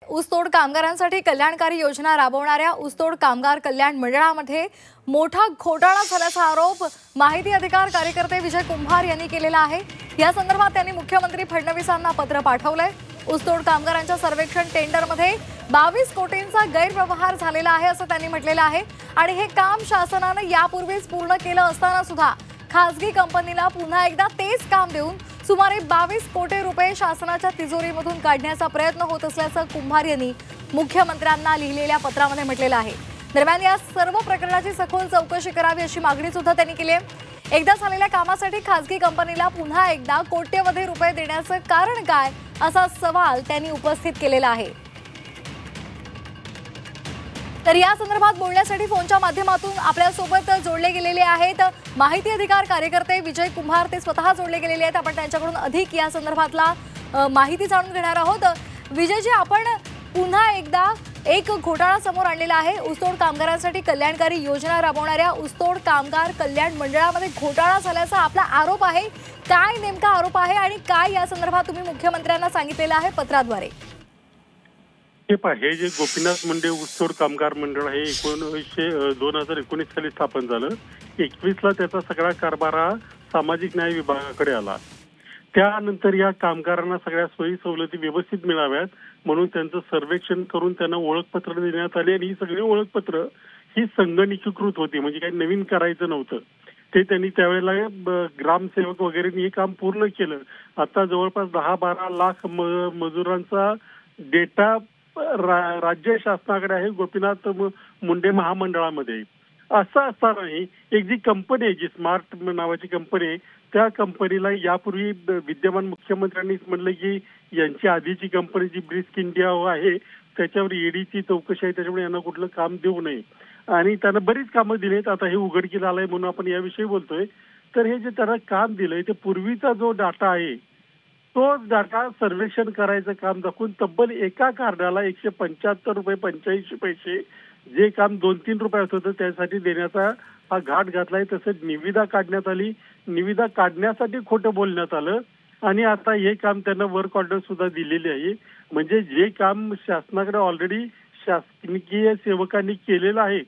ऊसतोड कामगारांसाठी कल्याणकारी योजना राबवणाऱ्या ऊसतोड कामगार कल्याण मंडळामध्ये मोठा घोटाळा झाल्याचा आरोप माहिती अधिकार कार्यकर्ते विजय कुंभार यांनी केलेला आहे। या संदर्भात त्यांनी मुख्यमंत्री फडणवीसांना पत्र पाठवलंय। ऊसतोड कामगारांच्या सर्वेक्षण टेंडरमध्ये 22 कोटींचा गैरव्यवहार झालेला आहे असं त्यांनी म्हटलेलं आहे आणि हे काम शासनाने यापूर्वीच पूर्ण केलं असताना सुद्धा खासगी कंपनीला पुन्हा एकदा तेच काम देऊन सुमारे 22 कोटी रुपये शासनाच्या तिजोरीमधून काढण्याचा प्रयत्न होत असल्याचं कुंभार यांनी मुख्यमंत्र्यांना लिहिलेल्या पत्रामध्ये म्हटलेलं आहे। दरम्यान या सर्व प्रकरणाची सखोल चौकशी करावी अशी मागणी सुद्धा त्यांनी केली आहे। एकदा झालेल्या कामासाठी खासगी कंपनीला पुन्हा एकदा कोट्यवधी रुपये देण्याचं कारण काय असा सवाल त्यांनी उपस्थित केलेला आहे। तर या संदर्भात बोलण्यासाठी फोनच्या माध्यमातून आपल्या सोबत जोडले गेलेले आहेत माहिती अधिकार कार्यकर्ते विजय कुंभार। ते स्वतः जोडले गेलेले आहेत। आपण त्यांच्याकडून अधिक या संदर्भातला माहिती जाणून घेणार आहोत। विजयजी, आपण पुन्हा एकदा एक घोटाळा समोर आणलेला आहे। ऊसतोड कामगारांसाठी कल्याणकारी योजना राबवणाऱ्या ऊसतोड कामगार कल्याण मंडळामध्ये घोटाळा झाल्याचा आपला आरोप आहे। काय नेमका आरोप आहे आणि काय या संदर्भात तुम्ही मुख्यमंत्र्यांना सांगितलेलं आहे पत्राद्वारे? हे जे गोपीनाथ मुंडे ऊसतोड कामगार मंडळ हे 2019 साली स्थापन झालं। 21 ला त्याचा सगळा कारभार हा सामाजिक न्याय विभागाकडे आला। त्यानंतर या कामगारांना सगळ्या सोयी सवलती व्यवस्थित मिळाव्यात म्हणून त्यांचं सर्वेक्षण करून त्यांना ओळखपत्र देण्यात आले आणि ही सगळी ओळखपत्र ही संगणकीकृत होती, म्हणजे काही नवीन करायचं नव्हतं। ते त्यांनी त्यावेळेला ग्रामसेवक वगैरे हे काम पूर्ण केलं। आता जवळपास 10-12 लाख मजुरांचा डेटा राज्य शासनाकडे आहे गोपीनाथ मुंडे महामंडळामध्ये। असं असतानाही एक जी कंपनी आहे, जी स्मार्ट नावाची कंपनी आहे, त्या कंपनीला यापूर्वी विद्यमान मुख्यमंत्र्यांनीच म्हणलं की यांची आधीची कंपनी जी ब्रिस्क इंडिया आहे त्याच्यावर ईडीची चौकशी आहे, त्याच्यामुळे यांना कुठलं काम देऊ नये आणि त्यांना बरीच कामं दिलीत। आता हे उघडकीला आलंय म्हणून आपण याविषयी बोलतोय। तर हे जे त्यांना काम दिलंय ते पूर्वीचा जो डाटा आहे तो डाटा सर्वेक्षण करायचं काम दाखवून तब्बल एका कार्डाला 175 रुपये 85 पैसे जे काम 2-3 रुपयात होतं त्यासाठी देण्याचा हा घाट घातलाय। तसंच निविदा काढण्यात आली, निविदा काढण्यासाठी खोटं बोलण्यात आलं आणि आता हे काम त्यांना वर्क ऑर्डर सुद्धा दिलेली आहे। म्हणजे जे काम शासनाकडे ऑलरेडी शासकीय सेवकांनी केलेलं आहे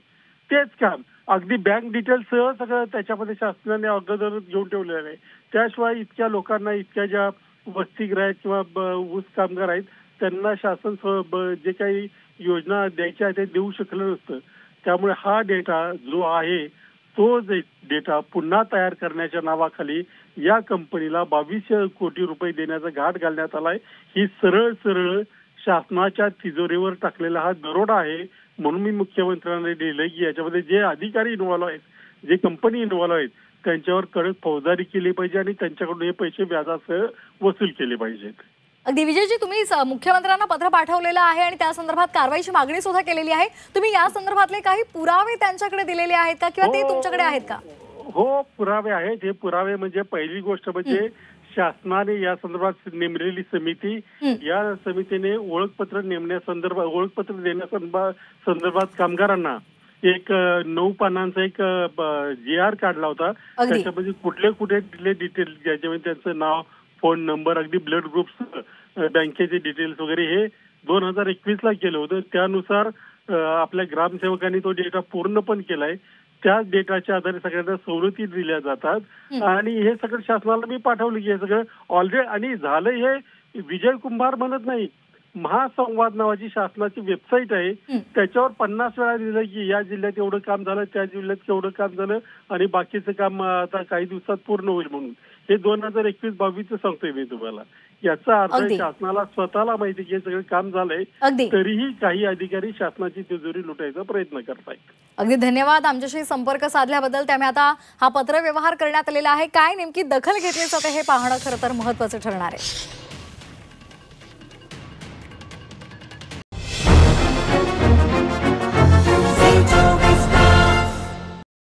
तेच काम अगदी बँक डिटेल्स सह सगळं त्याच्यामध्ये शासनाने अगोदर घेऊन ठेवलेलं आहे। त्याशिवाय इतक्या लोकांना, इतक्या ज्या वसतिगृह आहेत किंवा ऊस कामगार आहेत त्यांना शासन जे काही योजना द्यायच्या आहेत ते देऊ शकलं नसतं। त्यामुळे हा डेटा जो आहे तो डेटा पुन्हा तयार करण्याच्या नावाखाली या कंपनीला 22 कोटी रुपये देण्याचा घाट घालण्यात आलाय। ही सरळ सरळ शासनाच्या तिजोरीवर टाकलेला हा दरोडा आहे। म्हणून मी मुख्यमंत्र्यांना लिहिलंय की याच्यामध्ये जे अधिकारी इन्व्हॉल्व आहेत, जे कंपनी इन्व्हॉल्व आहेत त्यांच्यावर कडक फौजदारी केली पाहिजे आणि त्यांच्याकडून हे पैसे व्याजासह वसूल केले पाहिजेत। अगदी विजयजी, तुम्ही मुख्यमंत्र्यांना पत्र पाठवलेलं आहे आणि त्या संदर्भात कारवाईची मागणी सुद्धा केलेली आहे। तुम्ही या संदर्भातले काही पुरावे त्यांच्याकडे दिलेले आहेत का किंवा ते तुमच्याकडे आहेत का? हो, पुरावे आहेत। हे पुरावे म्हणजे पहिली गोष्ट म्हणजे शासनाने या संदर्भात नेमलेली समिती, या समितीने ओळखपत्र नेमण्यासंदर्भात, ओळखपत्र देण्यासंदर्भात कामगारांना एक 9 पानांचा एक GR काढला होता। त्याच्यामध्ये कुठले डिटेल्स ज्याच्यामध्ये त्यांचं नाव, फोन नंबर, अगदी ब्लड ग्रुप्स, बँकेचे डिटेल्स वगैरे हे 2021 ला केलं होतं। त्यानुसार आपल्या ग्रामसेवकांनी तो डेटा पूर्ण पण केलाय। त्याच डेटाच्या आधारे सगळ्यांना सवलती दिल्या जातात आणि हे सगळं शासनाला मी पाठवलं की हे सगळं ऑलरेडी आणि झालं। हे विजय कुंभार म्हणत नाही, महासंवाद नावाची शासनाची वेबसाईट आहे त्याच्यावर 50 वेळा दिलं की या जिल्ह्यात एवढं काम झालं, त्या जिल्ह्यात केवढं काम झालं आणि बाकीचं काम आता काही दिवसात पूर्ण होईल म्हणून। हे 2021-22 सांगतोय मी तुम्हाला। याचा अर्थ शासनाला स्वतःला माहिती की हे सगळं काम झालंय तरीही काही अधिकारी शासनाची तिजोरी लुटायचा प्रयत्न करतायत। अगदी धन्यवाद आमच्याशी संपर्क साधल्याबद्दल। त्यामुळे आता हा पत्र व्यवहार करण्यात आलेला आहे, काय नेमकी दखल घेतली जाते हे पाहणं खरं तर महत्त्वाचं ठरणार आहे।